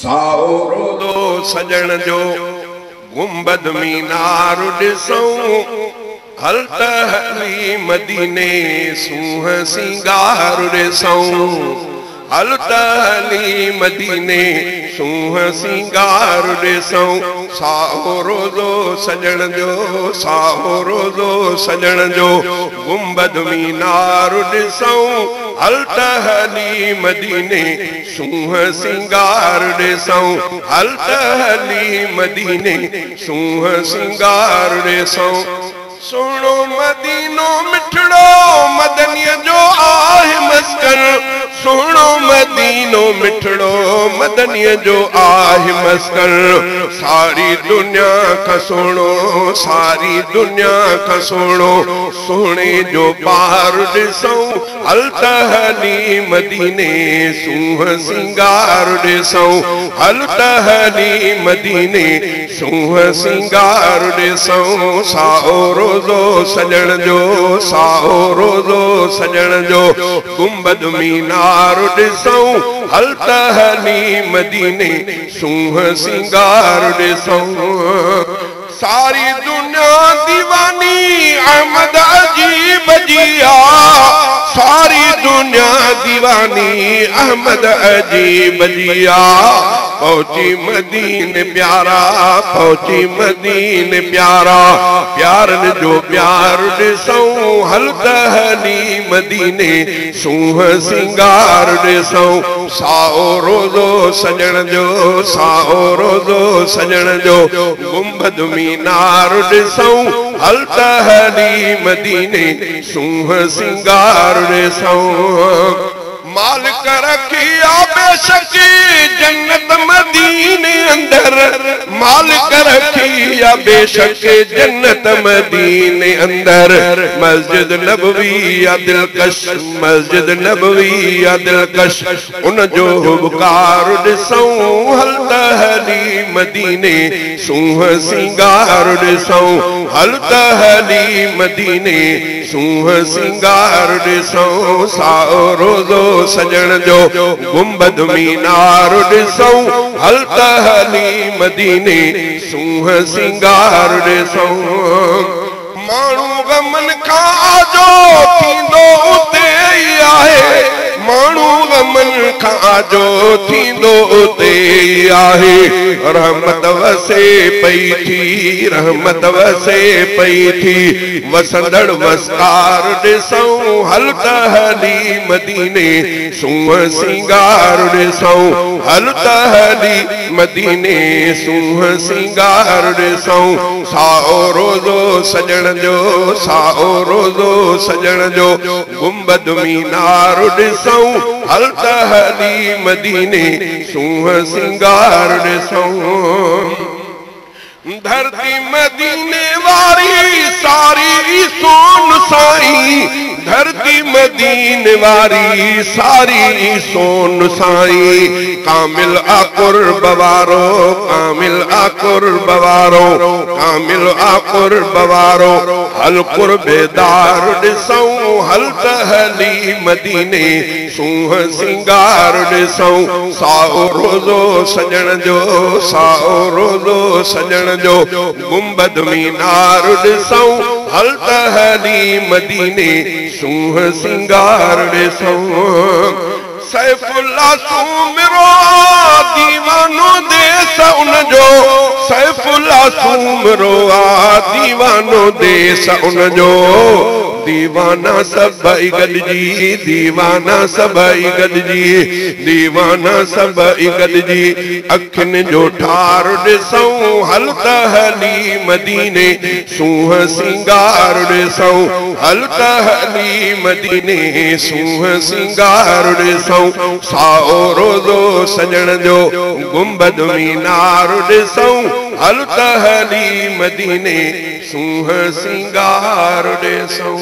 साओ रोदो सजण जो गुंबद मीनार ॾिसूं हल त हली मदीने सूंह सिंगार ॾिसूं हल त हली मदीने सूंह सिंगार ॾिसूं साओ रोज़ो सजण जो साओ रोज़ो सजण जो गुंबद मीनार ॾिसूं हल त हली मदीने सूंह सिंगार ॾिसूं हल त हली मदीने सूंह सिंगार ॾिसूं सुहिणो मदीनो मिठड़ो मदनीअ जो आहे मस्कन सुहिणो मदीनो मिठड़ो मदनीअ जो आहे मस्कन सारी दुनिया खां सुहिणो सारी दुनिया खां सुहिणो सुहिणे जो पार ॾिसूं हल त हली मदीने सूंह सिंगार ॾिसूं हल त हली मदीने सूंह सिंगार ॾिसूं साओ रोज़ो सजण जो साओ रोज़ो सजण जो गुंबद मीनार ॾिसूं हल त हली मदीने सूंह सिंगार ॾिसूं सारी दुनिया दीवानी अहमद अजीब जिया सारी दुनिया दीवानी अहमद अजीब जिया पहुंची मदीने प्यारा पहुंची मदीने प्यारा प्यारन जो प्यार ॾिसूं हल त हली मदीने सूंह सिंगार ॾिसूं साओ रोज़ो सजण जो साओ रोज़ो सजण जो गुंबद मीनार ॾिसूं हल त हली मदीने सूंह सिंगार ॾिसूं मालिक रखिया बेशक जन्नत मदीने अंदर मालिक रखिया बेशक जन्नत मदीने अंदर मस्जिद नबवी या दिलकश मस्जिद नबवी या दिलकश उन जो हुबकार ॾिसूं हल त हली मदीने सूंह सिंगार ॾिसूं हल त हली मदीने सूंह सिंगार ॾिसूं साओ रोज़ो सजण जो गुंबद मीनार ॾिसूं हल त हली मदीने सूंह सिंगार ॾिसूं माण्हू गमन खां आजो थींदो उते ई आहे माण्हू गमन खां आजो थींदो उते ई आहे रहमत वसे पई थी रहमत वसे पई थी वसंदड़ वस्तार ॾिसूं हल त हली मदीने सूंह सिंगार ॾिसूं हल त हली मदीने सूंह सिंगार ॾिसूं साओ रोज़ो सजण जो साओ रोज़ो सजण जो गुंबद मीनार ॾिसूं हल त हली मदीने सूंह सिंगार ॾिसूं धरती मदीने वारी सारी सोन साईं धरती मदीने वारी सारी सोन साईं कामिल आकुर बवारो कामिल आकुर बवारो कामिल आकुर बवारो हल कुर्बेदार ॾिसूं हल त हली मदीने सूंह सिंगार ॾिसूं साओ रोज़ो सजण जो साओ रोज़ो सजण जो गुंबद मीनार ॾिसूं हल त हली मदीने सूंह सिंगार ॾिसूं सैफुल्ला सूमिरो दीवानो देस उन जो सैफुल्ला सूमिरो दीवानो देस उन जो दीवाना सभई गॾिजी दीवाना सभई गॾिजी दीवाना सभई गॾिजी अखियुनि जो ठार ॾिसूं हल त हली मदीने सूंह सिंगार ॾिसूं हल त हली मदीने सूंह सिंगार ॾिसूं साओ रोज़ो सजण जो गुंबद मीनार ॾिसूं हल त हली मदीने सूंह सिंगार ॾिसूं